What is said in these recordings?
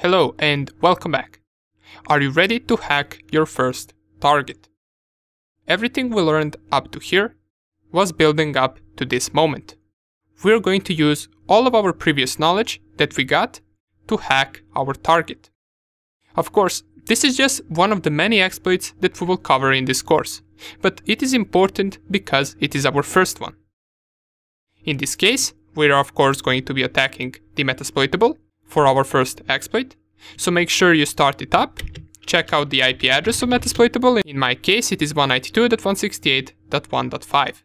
Hello and welcome back. Are you ready to hack your first target? Everything we learned up to here was building up to this moment. We're going to use all of our previous knowledge that we got to hack our target. Of course, this is just one of the many exploits that we will cover in this course, but it is important because it is our first one. In this case, we're of course going to be attacking the Metasploitable for our first exploit, so make sure you start it up, check out the IP address of Metasploitable. In my case it is 192.168.1.5.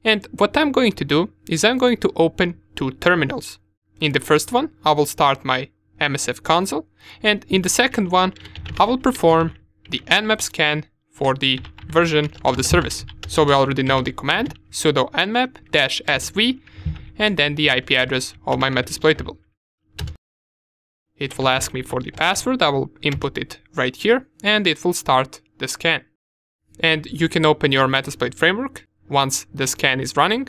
And what I'm going to do is I'm going to open two terminals. In the first one I will start my MSF console, and in the second one I will perform the nmap scan for the version of the service. So we already know the command sudo nmap-sv and then the IP address of my Metasploitable. It will ask me for the password, I will input it right here and it will start the scan. And you can open your Metasploit framework once the scan is running,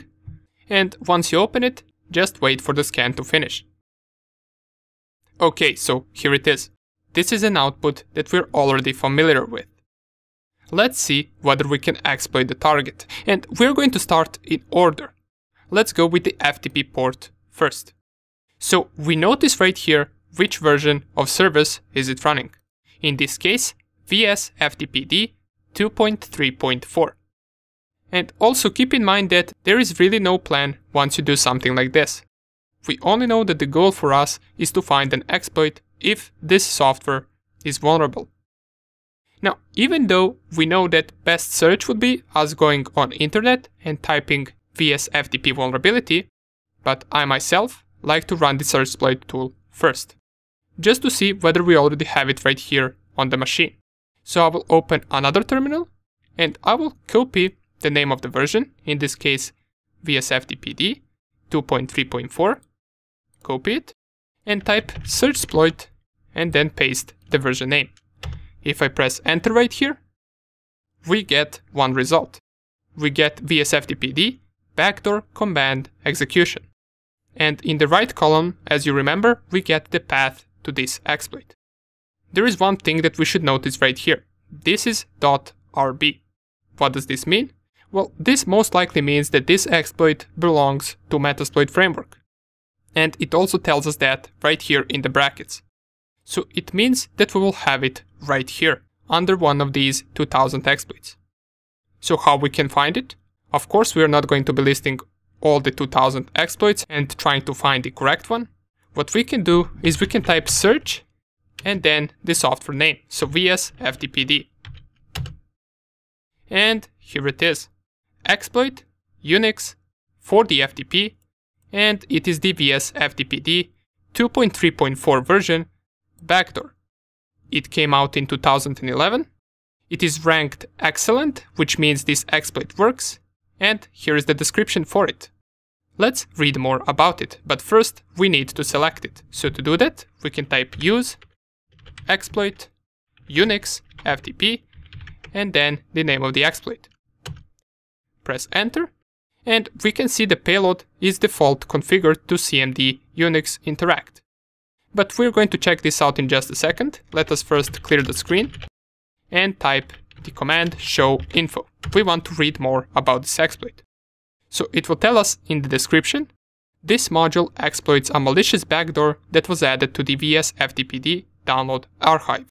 and once you open it, just wait for the scan to finish. Okay, so here it is. This is an output that we're already familiar with. Let's see whether we can exploit the target, and we're going to start in order. Let's go with the FTP port first. So we notice right here which version of service is it running. In this case, VS-FTPD 2.3.4. And also keep in mind that there is really no plan once you do something like this. We only know that the goal for us is to find an exploit if this software is vulnerable. Now, even though we know that best search would be us going on internet and typing VS-FTP vulnerability, but I myself like to run the search exploit tool first, just to see whether we already have it right here on the machine. So I will open another terminal and I will copy the name of the version, in this case VS-FTPD 2.3.4, copy it and type search exploit and then paste the version name. If I press enter right here, we get one result. We get VS-FTPD backdoor command execution. And in the right column, as you remember, we get the path to this exploit. There is one thing that we should notice right here. This is .rb. What does this mean? Well, this most likely means that this exploit belongs to Metasploit framework. And it also tells us that right here in the brackets. So it means that we will have it right here, under one of these 2000 exploits. So how we can find it? Of course, we are not going to be listing all the 2000 exploits and trying to find the correct one. What we can do is we can type search and then the software name, so VS-FTPD. And here it is. Exploit, Unix, for the FTP, and it is the VS-FTPD 2.3.4 version backdoor. It came out in 2011. It is ranked excellent, which means this exploit works, and here is the description for it. Let's read more about it, but first we need to select it. So to do that, we can type use, exploit, Unix, FTP, and then the name of the exploit. Press enter, and we can see the payload is default configured to CMD Unix Interact. But we're going to check this out in just a second. Let us first clear the screen and type the command show info. We want to read more about this exploit. So it will tell us in the description, this module exploits a malicious backdoor that was added to the VS-FTPD download archive.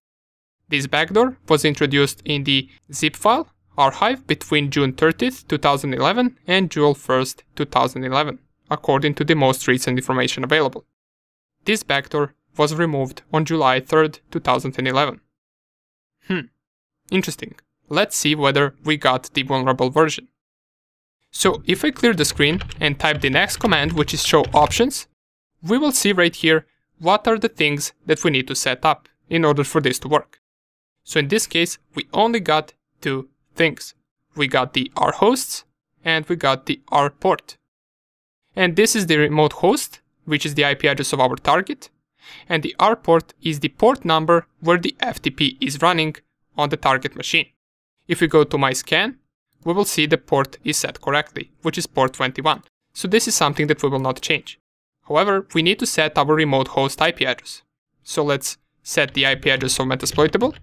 This backdoor was introduced in the zip file archive between June 30th, 2011 and July 1st, 2011, according to the most recent information available. This backdoor was removed on July 3rd, 2011. Interesting. Let's see whether we got the vulnerable version. So if I clear the screen and type the next command, which is show options, we will see right here what are the things that we need to set up in order for this to work. So in this case, we only got two things. We got the R hosts and we got the R port. And this is the remote host, which is the IP address of our target, and the R port is the port number where the FTP is running on the target machine. If we go to my scan, we will see the port is set correctly, which is port 21. So this is something that we will not change. However, we need to set our remote host IP address. So let's set the IP address of Metasploitable,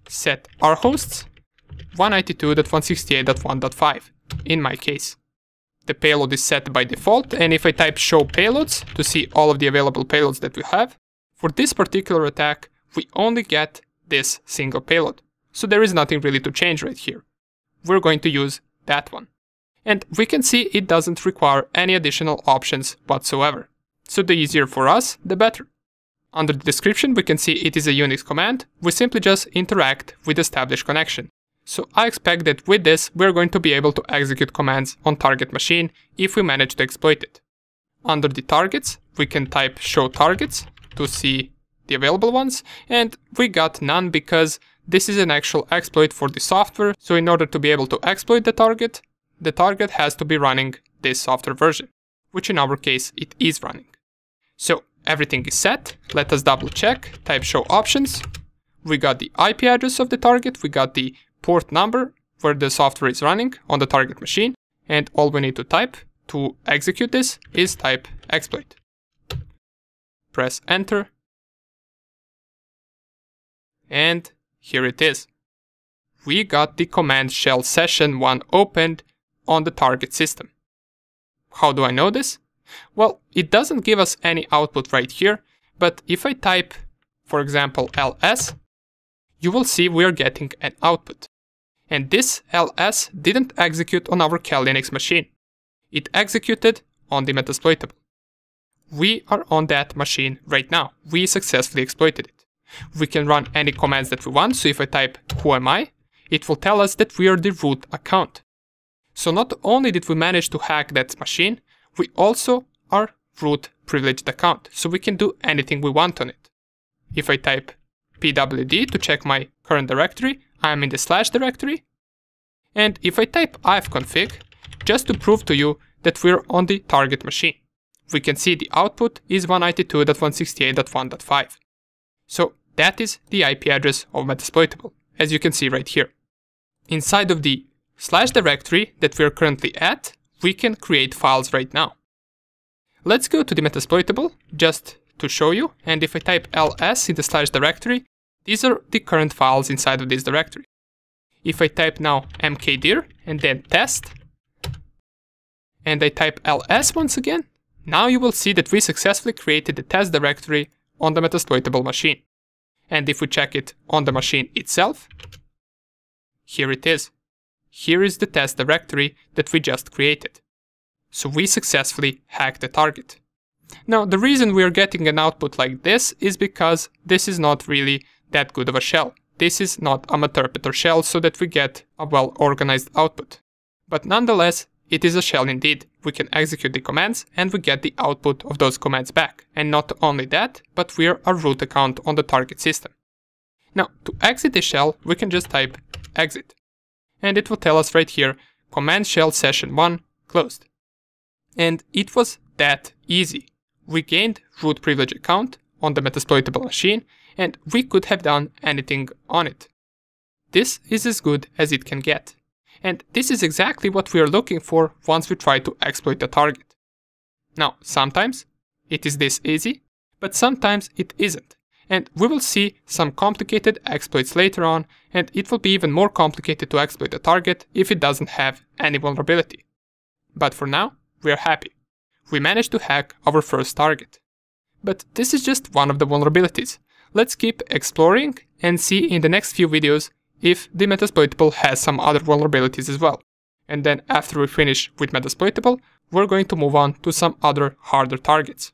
set our hosts 192.168.1.5 in my case. The payload is set by default, and if I type show payloads to see all of the available payloads that we have, for this particular attack, we only get this single payload. So there is nothing really to change right here. We're going to use that one. And we can see it doesn't require any additional options whatsoever. So the easier for us, the better. Under the description, we can see it is a Unix command. We simply just interact with established connection. So I expect that with this, we're going to be able to execute commands on target machine if we manage to exploit it. Under the targets, we can type show targets to see the available ones, and we got none because this is an actual exploit for the software. So in order to be able to exploit the target has to be running this software version, which in our case it is running. So everything is set. Let us double check, type show options. We got the IP address of the target, we got the port number where the software is running on the target machine, and all we need to type to execute this is type exploit. Press enter, and here it is. We got the command shell session 1 opened on the target system. How do I know this? Well, it doesn't give us any output right here, but if I type, for example, ls, you will see we are getting an output. And this ls didn't execute on our Cal Linux machine. It executed on the Metasploitable. We are on that machine right now. We successfully exploited it. We can run any commands that we want, so if I type who am I, it will tell us that we are the root account. So not only did we manage to hack that machine, we also are root privileged account, so we can do anything we want on it. If I type pwd to check my current directory, I am in the / directory. And if I type ifconfig, just to prove to you that we're on the target machine, we can see the output is 192.168.1.5. So that is the IP address of Metasploitable, as you can see right here. Inside of the / directory that we're currently at, we can create files right now. Let's go to the Metasploitable just to show you, and if I type ls in the / directory, these are the current files inside of this directory. If I type now mkdir and then test, and I type ls once again, now you will see that we successfully created the test directory on the Metasploitable machine. And if we check it on the machine itself, here it is. Here is the test directory that we just created. So we successfully hacked the target. Now, the reason we are getting an output like this is because this is not really that good of a shell. This is not a Meterpreter shell, so that we get a well-organized output. But nonetheless, it is a shell indeed. We can execute the commands and we get the output of those commands back. And not only that, but we're a root account on the target system. Now, to exit the shell, we can just type exit. And it will tell us right here, command shell session 1 closed. And it was that easy. We gained root privilege account on the Metasploitable machine, and we could have done anything on it. This is as good as it can get. And this is exactly what we are looking for once we try to exploit a target. Now, sometimes it is this easy, but sometimes it isn't. And we will see some complicated exploits later on, and it will be even more complicated to exploit a target if it doesn't have any vulnerability. But for now, we are happy. We managed to hack our first target. But this is just one of the vulnerabilities. Let's keep exploring and see in the next few videos if the Metasploitable has some other vulnerabilities as well. And then after we finish with Metasploitable, we're going to move on to some other harder targets.